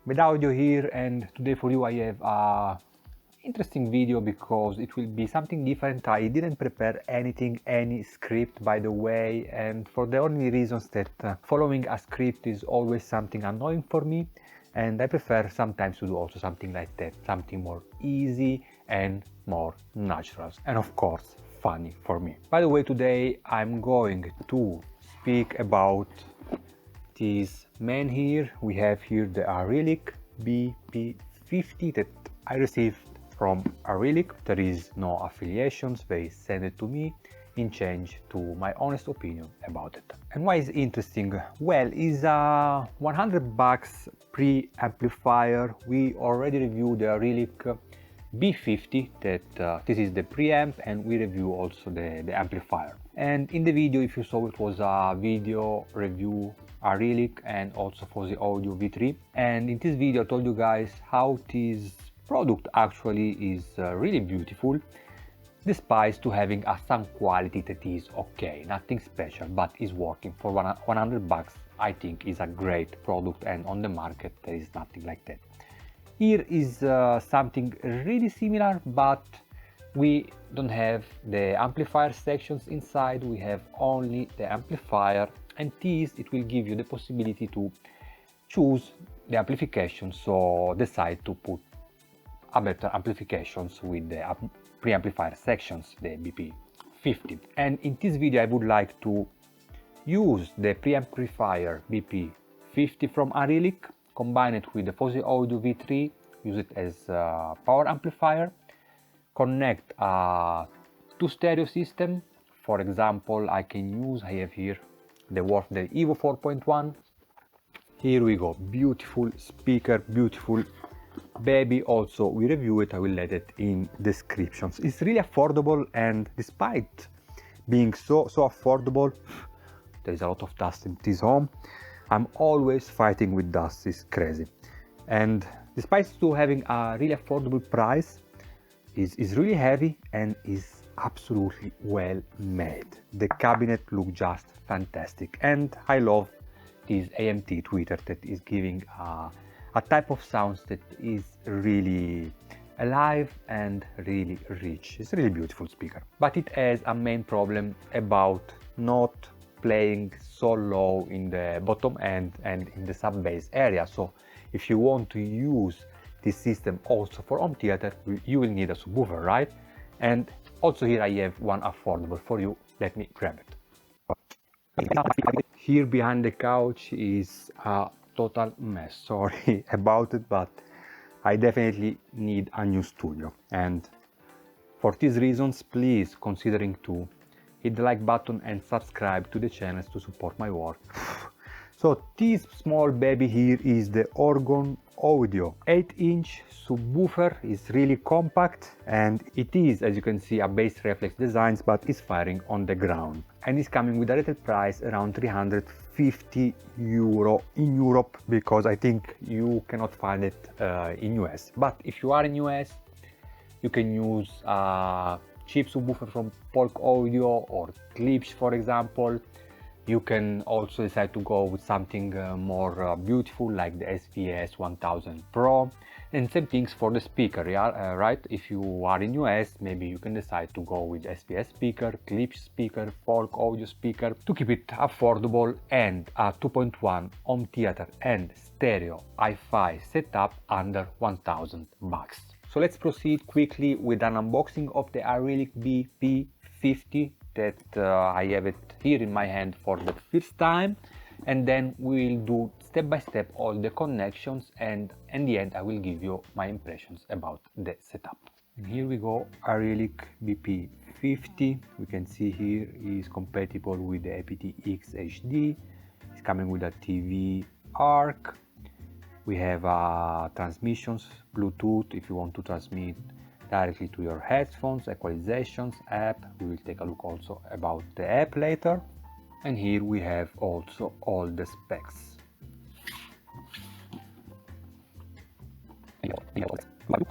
with audio here, and today for you I have a interesting video because it will be something different. I didn't prepare anything, any script by the way, and for the only reasons that following a script is always something annoying for me, and I prefer sometimes to do also something like that, something more easy and more natural, and of course funny for me. By the way, today I'm going to speak about this man here. We have here the Arylic BP50 that I received from Arylic. There is no affiliations, they send it to me in change to my honest opinion about it. And why is it interesting? Well, it's a 100 bucks pre-amplifier. We already reviewed the Arylic B50, that this is the preamp, and we review also the amplifier. And in the video, if you saw, it was a video review Arylic and also for the audio V3. And in this video I told you guys how this product actually is really beautiful, despite to having a sound quality that is okay, nothing special, but is working for 100 bucks. I think is a great product, and on the market there is nothing like that. Here is something really similar, but we don't have the amplifier sections inside. We have only the amplifier, and this it will give you the possibility to choose the amplification, so decide to put a better amplifications with the preamplifier sections, the BP50. And in this video I would like to use the preamplifier BP50 from Arylic, combine it with the Fuzzy Audio V3, use it as a power amplifier, connect to stereo system. For example, I have here the Evo 4.1. Here we go, beautiful speaker, beautiful baby. Also we review it, I will let it in descriptions. It's really affordable, and despite being so affordable, there is a lot of dust in this home. I'm always fighting with dust, it's crazy. And despite to having a really affordable price, is really heavy and is absolutely well made. The cabinet looks just fantastic, and I love this AMT tweeter that is giving a type of sounds that is really alive and really rich. It's a really beautiful speaker, but it has a main problem about not playing so low in the bottom end and in the sub bass area. So if you want to use this system also for home theater, you will need a subwoofer, right? And also here I have one affordable for you. Let me grab it. Here behind the couch is a total mess, sorry about it, but I definitely need a new studio, and for these reasons please considering to hit the like button and subscribe to the channels to support my work. So this small baby here is the Orgon Audio 8-inch subwoofer. Is really compact, and it is, as you can see, a bass reflex designs, but is firing on the ground, and is coming with a retail price around 350 euro in Europe, because I think you cannot find it in US. But if you are in US, you can use a cheap subwoofer from Polk Audio or Klipsch, for example. You can also decide to go with something more beautiful like the SVS 1000 Pro, and same things for the speaker, yeah, right? If you are in US, maybe you can decide to go with SVS speaker, Klipsch speaker, Polk Audio speaker, to keep it affordable, and a 2.1 home theater and stereo hi-fi setup under 1000 bucks. So let's proceed quickly with an unboxing of the Arylic BP50 that I have it here in my hand for the first time, and then we'll do step by step all the connections, and in the end I will give you my impressions about the setup. And here we go, Arylic BP50. We can see here is compatible with the aptX HD. It's coming with a TV ARC. We have transmissions, Bluetooth if you want to transmit directly to your headphones, equalizations, app. We will take a look also about the app later. And here we have also all the specs.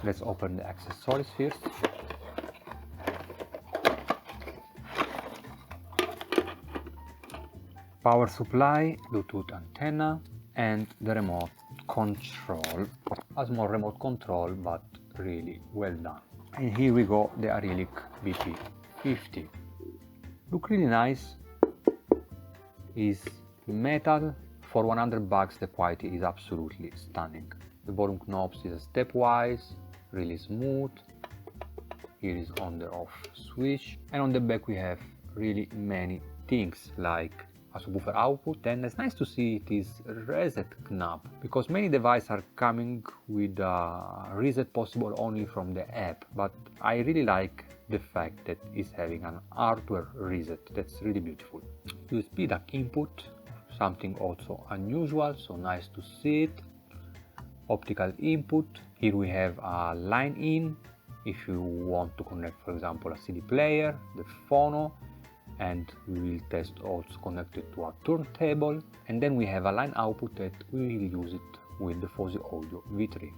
Let's open the accessories first. Power supply, Bluetooth antenna, and the remote control, a small remote control, but really well done. And here we go, the Arylic BP50. Look really nice. Is metal. For 100 bucks the quality is absolutely stunning. The volume knobs is stepwise, really smooth. Here is on the off switch, and on the back we have really many things like a subwoofer output, and it's nice to see it is reset knob, because many devices are coming with a reset possible only from the app, but I really like the fact that it's having an hardware reset. That's really beautiful. USB DAC input, something also unusual, so nice to see it. Optical input, here we have a line in if you want to connect, for example, a CD player, the Phono, and we will test also connected to a turntable. And then we have a line output that we will use it with the Fuzzy Audio V3.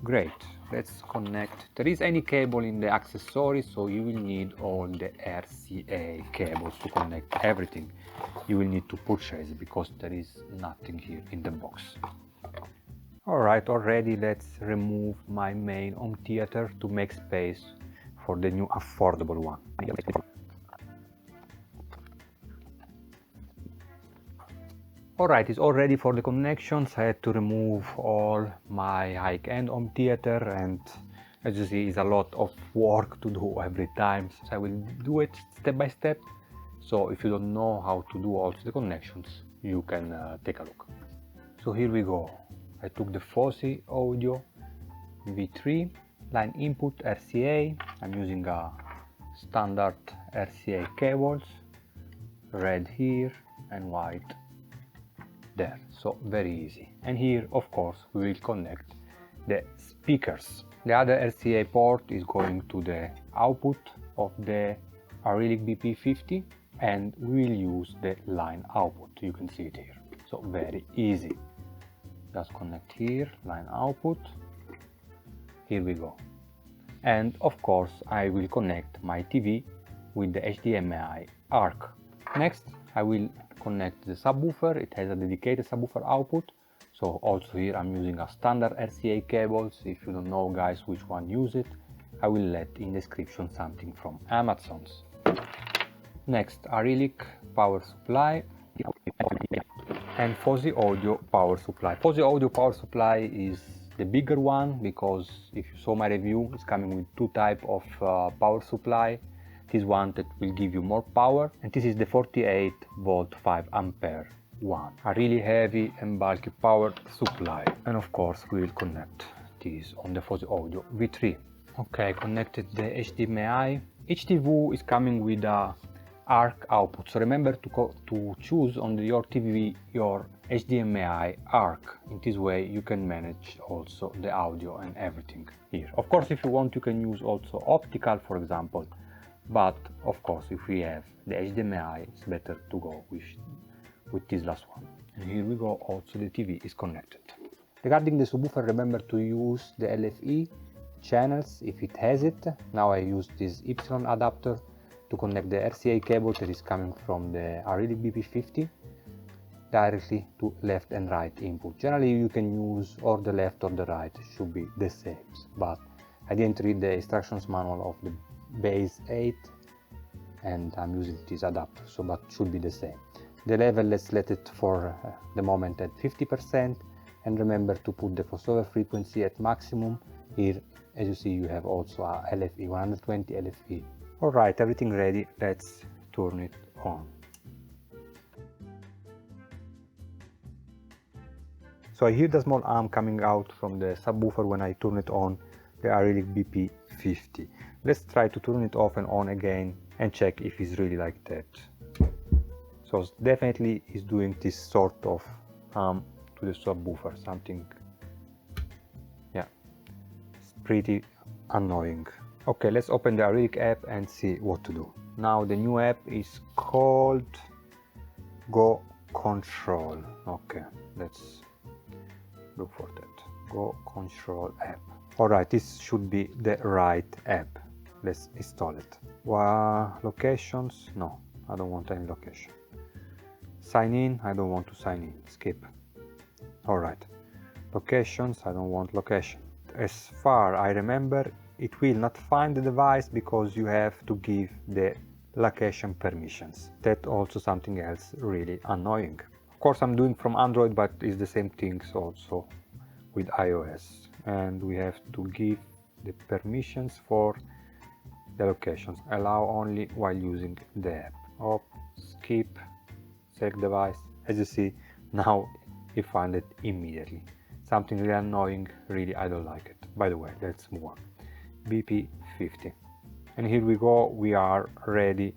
Great, let's connect. There is any cable in the accessories, so you will need all the RCA cables to connect everything. You will need to purchase it because there is nothing here in the box. Alright, already let's remove my main home theater to make space for the new affordable one. Alright, it's all ready for the connections. I had to remove all my high-end home theater, and as you see, it's a lot of work to do every time, so I will do it step by step. So if you don't know how to do also the connections, you can take a look. So here we go. I took the Fuzzy Audio V3, line input RCA. I'm using a standard RCA cables, red here and white there, so very easy. And here of course we will connect the speakers. The other RCA port is going to the output of the Arylic BP50, and we will use the line output. You can see it here, so very easy. Just connect here, line output. Here we go. And of course I will connect my TV with the HDMI ARC. Next I will connect the subwoofer. It has a dedicated subwoofer output, so also here I'm using a standard RCA cables. If you don't know, guys, which one use it, I will let in description something from Amazon's. Next, Arylic power supply and Fuzzy Audio power supply. Fuzzy Audio power supply is the bigger one, because if you saw my review, it's coming with two types of power supply. This one that will give you more power, and this is the 48 volt 5 ampere one, a really heavy and bulky power supply. And of course we will connect this on the Fuzzy Audio V3. Okay, connected the HDMI. Each TV is coming with a ARC output, so remember to choose on your TV your HDMI ARC. In this way you can manage also the audio and everything here. Of course, if you want, you can use also optical, for example, but of course if we have the HDMI, it's better to go with this last one. And here we go, also the TV is connected. Regarding the subwoofer, remember to use the LFE channels if it has it. Now I use this Y adapter to connect the RCA cable that is coming from the Arylic BP50 directly to left and right input. Generally you can use or the left or the right, it should be the same, but I didn't read the instructions manual of the base 8 and I'm using this adapter, so but should be the same. The level, let's let it for the moment at 50%, and remember to put the crossover frequency at maximum. Here, as you see, you have also a LFE, 120 LFE. Alright, everything ready, let's turn it on. So I hear the small amp coming out from the subwoofer when I turn it on, the Arylic BP50. Let's try to turn it off and on again and check if it's really like that. So definitely is doing this sort of to the subwoofer, something, yeah, it's pretty annoying. Okay, let's open the Arylic app and see what to do. Now the new app is called Go Control. Okay, let's look for that. Go Control app. Alright, this should be the right app. Let's install it. Locations? No, I don't want any location. Sign in? I don't want to sign in. Skip. Alright. Locations, I don't want location. As far I remember, it will not find the device because you have to give the location permissions. That also something else really annoying. Of course I'm doing from Android, but it's the same things also with iOS. And we have to give the permissions for the locations. Allow only while using the app. Op, skip, select device. As you see, now you find it immediately. Something really annoying, really I don't like it. By the way, let's move on. BP50. And here we go, we are ready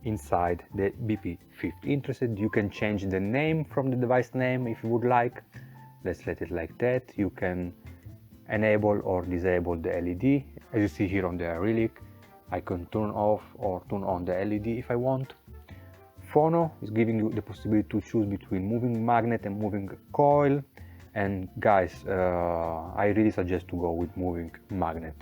inside the BP50. Interested, you can change the name from the device name if you would like. Let's let it like that. You can enable or disable the LED. As you see here on the Arylic, I can turn off or turn on the LED if I want. Phono is giving you the possibility to choose between moving magnet and moving coil. And guys, I really suggest to go with moving magnet.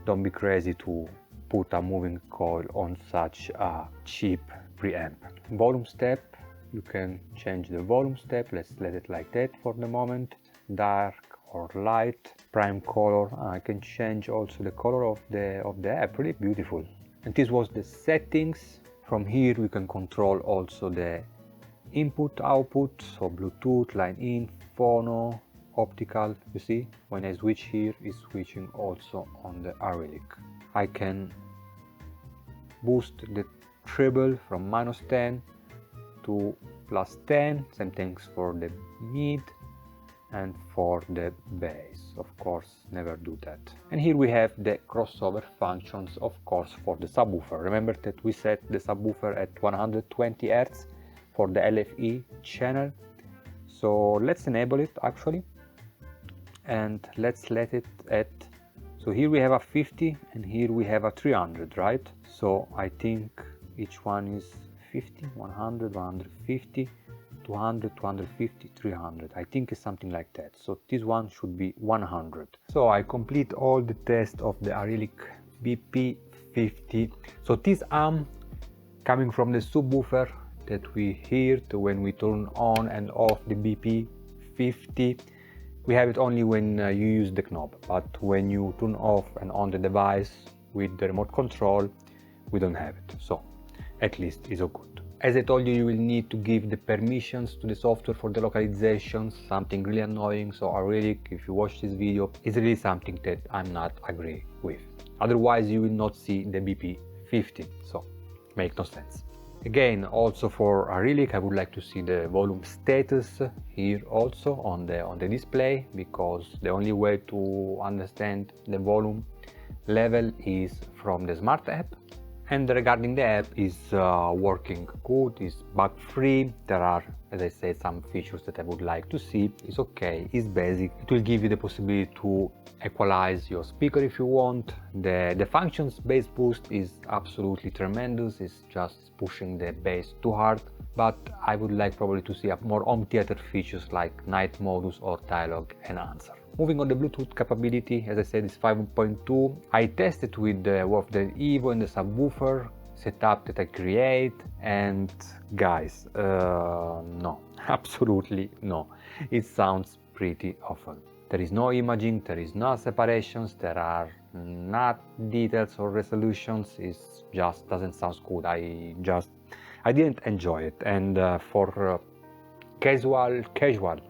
Don't be crazy to put a moving coil on such a cheap preamp. Volume step, you can change the volume step. Let's let it like that for the moment. Dark or light. Prime color, I can change also the color of the app, really beautiful. And this was the settings. From here we can control also the input output, so Bluetooth, line in, phono, optical. You see, when I switch here, it's switching also on the Arylic. I can boost the treble from -10 to +10, same things for the mid and for the bass. Of course, never do that. And here we have the crossover functions, of course, for the subwoofer. Remember that we set the subwoofer at 120 Hz for the LFE channel. So let's enable it actually, and let's let it at, so here we have a 50 and here we have a 300, right? So I think each one is 50, 100, 150, 200, 250, 300. I think it's something like that. So this one should be 100. So I complete all the tests of the Arylic BP50. So this amp coming from the subwoofer that we hear when we turn on and off the BP50. We have it only when you use the knob, but when you turn off and on the device with the remote control, we don't have it. So at least it's all good. As I told you, you will need to give the permissions to the software for the localization, something really annoying. So Arylic, if you watch this video, is really something that I'm not agree with. Otherwise you will not see the BP50, so make no sense. Again, also for Arylic, I would like to see the volume status here also on the display, because the only way to understand the volume level is from the smart app. And regarding the app, is working good, is bug free. There are, as I said, some features that I would like to see. It's okay, it's basic. It will give you the possibility to equalize your speaker if you want. The functions bass boost is absolutely tremendous. It's just pushing the bass too hard. But I would like probably to see more home theater features like night modus or dialogue and answer. Moving on the Bluetooth capability, as I said, it's 5.2. I tested with the Evo and the subwoofer setup that I create, and guys, no, absolutely no. It sounds pretty awful. There is no imaging, there is no separations, there are not details or resolutions. It just doesn't sound good. I didn't enjoy it. And for casual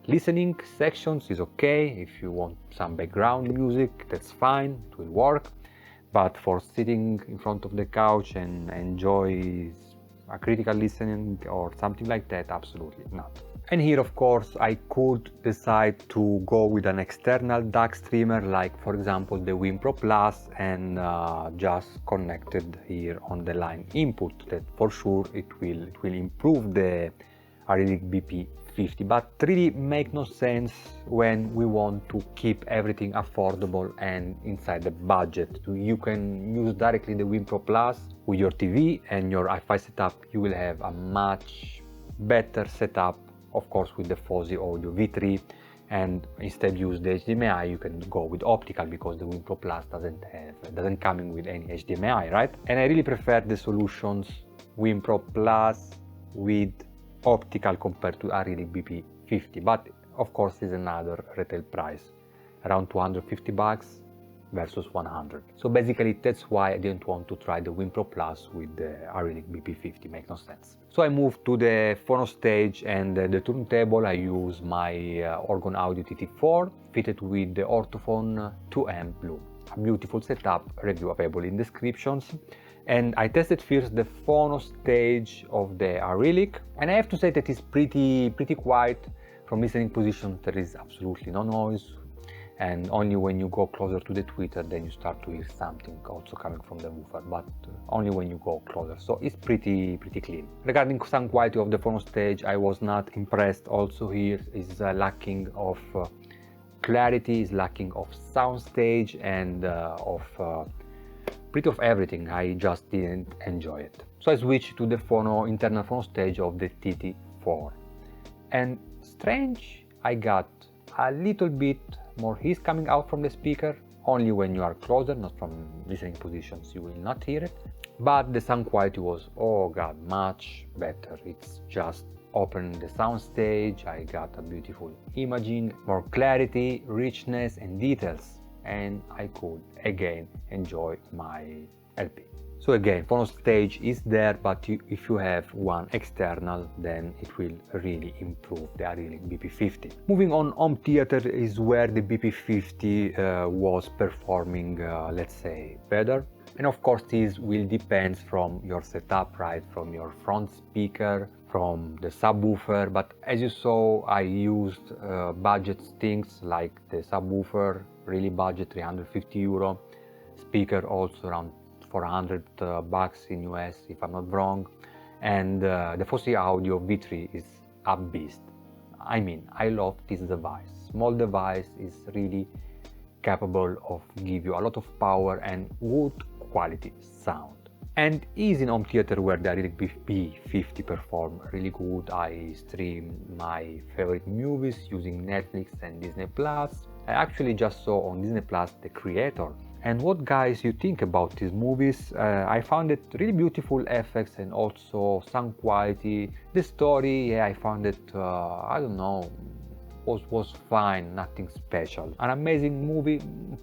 listening sections is okay. If you want some background music, that's fine, it will work. But for sitting in front of the couch and enjoy a critical listening or something like that, absolutely not. And here, of course, I could decide to go with an external DAC streamer, like for example the WinPro Plus, and just connected here on the line input. That for sure it will improve the Arylic BP50, but really make no sense when we want to keep everything affordable and inside the budget. You can use directly the WinPro Plus with your TV and your Hi-Fi setup. You will have a much better setup, of course, with the Fuzzy Audio V3, and instead use the HDMI. You can go with optical because the WinPro Plus doesn't come with any HDMI, right? And I really prefer the solutions WinPro Plus with optical compared to Arylic BP50. But of course, is another retail price, around 250 bucks versus 100. So basically that's why I didn't want to try the Win Pro Plus with the Arylic BP50, makes no sense. So I moved to the Phono stage, and the turntable I use my Orgon Audio TT4 fitted with the Orthophone 2-amp Blue. A beautiful setup, review available in descriptions. And I tested first the Phono stage of the Arylic, and I have to say that it's pretty quiet. From listening position there is absolutely no noise, and only when you go closer to the tweeter then you start to hear something also coming from the woofer, but only when you go closer, so it's pretty clean. Regarding sound quality of the Phono stage, I was not impressed. Also here is lacking of clarity, is lacking of sound stage, and of pretty of everything. I just didn't enjoy it. So I switched to the Phono internal Phono stage of the TT4, and strange, I got a little bit more hiss coming out from the speaker. Only when you are closer, not from listening positions, you will not hear it. But the sound quality was, oh god, much better. It's just open the sound stage, I got a beautiful imaging, more clarity, richness and details, and I could again enjoy my LP. So again, Phono stage is there, but if you have one external, then it will really improve the Arylic BP50. Moving on, home theater is where the BP50 was performing, let's say, better. And of course, this will depend from your setup, right? From your front speaker, from the subwoofer. But as you saw, I used budget things like the subwoofer, really budget, 350 euro. Speaker also around 400 bucks in US, if I'm not wrong. And the Fosse Audio V3 is a beast. I mean, I love this device. Small device is really capable of give you a lot of power and good quality sound. And is in home theater where the Arylic BP50 perform really good. I stream my favorite movies using Netflix and Disney Plus. I actually just saw on Disney Plus The Creator. And what guys you think about these movies? I found it really beautiful effects and also sound quality. The story, yeah, I found it, I don't know, was fine, nothing special. An amazing movie?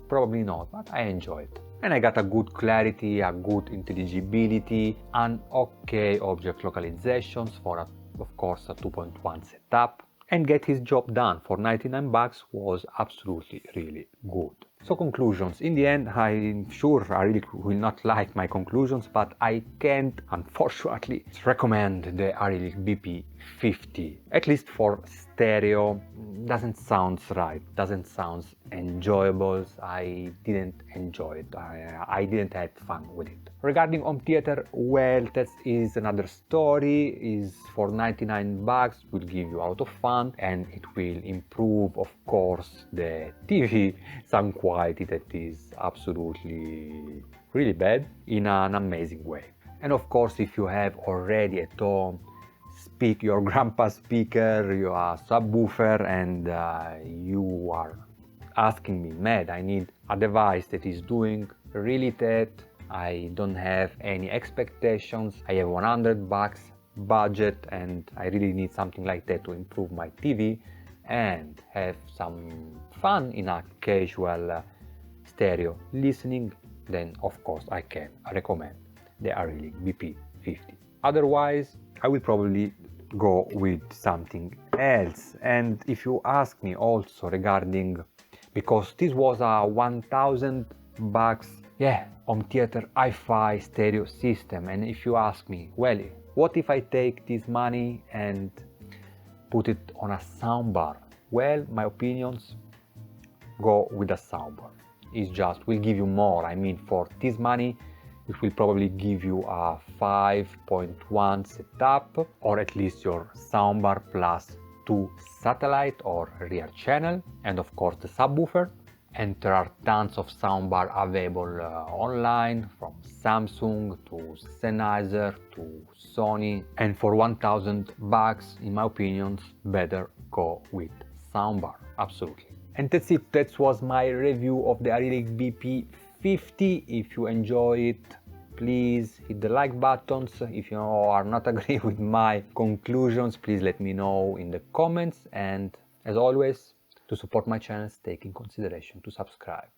Probably not, but I enjoyed it. And I got a good clarity, a good intelligibility, an okay object localizations for, of course, a 2.1 setup. And get his job done for 99 bucks was absolutely really good. So conclusions. In the end, I'm sure I really will not like my conclusions, but I can't, unfortunately, recommend the Arylic BP50. At least for stereo, doesn't sound right, doesn't sound enjoyable. I didn't enjoy it. I didn't have fun with it. Regarding home theater, well, that is another story. Is for 99 bucks, will give you a lot of fun, and it will improve, of course, the TV sound quality that is absolutely really bad in an amazing way. And of course, if you have already at home your grandpa speaker, your subwoofer, and you are asking me, Matt, I need a device that is doing really that. I don't have any expectations. I have 100 bucks budget and I really need something like that to improve my TV and have some fun in a casual stereo listening, then of course I can recommend the Arylic BP50. Otherwise, I will probably go with something else. And if you ask me also regarding, because this was a 1000 bucks, yeah, home theater hi-fi stereo system, and if you ask me, well, what if I take this money and put it on a soundbar? Well, my opinions, go with a soundbar. It's just will give you more. I mean, for this money it will probably give you a 5.1 setup, or at least your soundbar plus 2 satellite or rear channel, and of course the subwoofer. And there are tons of soundbar available online, from Samsung to Sennheiser to Sony. And for 1000 bucks, in my opinion, better go with soundbar, absolutely. And that's it. That was my review of the Arylic BP50. If you enjoy it, please hit the like buttons. If you are not agree with my conclusions, please let me know in the comments. And As always, to support my channel, take in consideration to subscribe.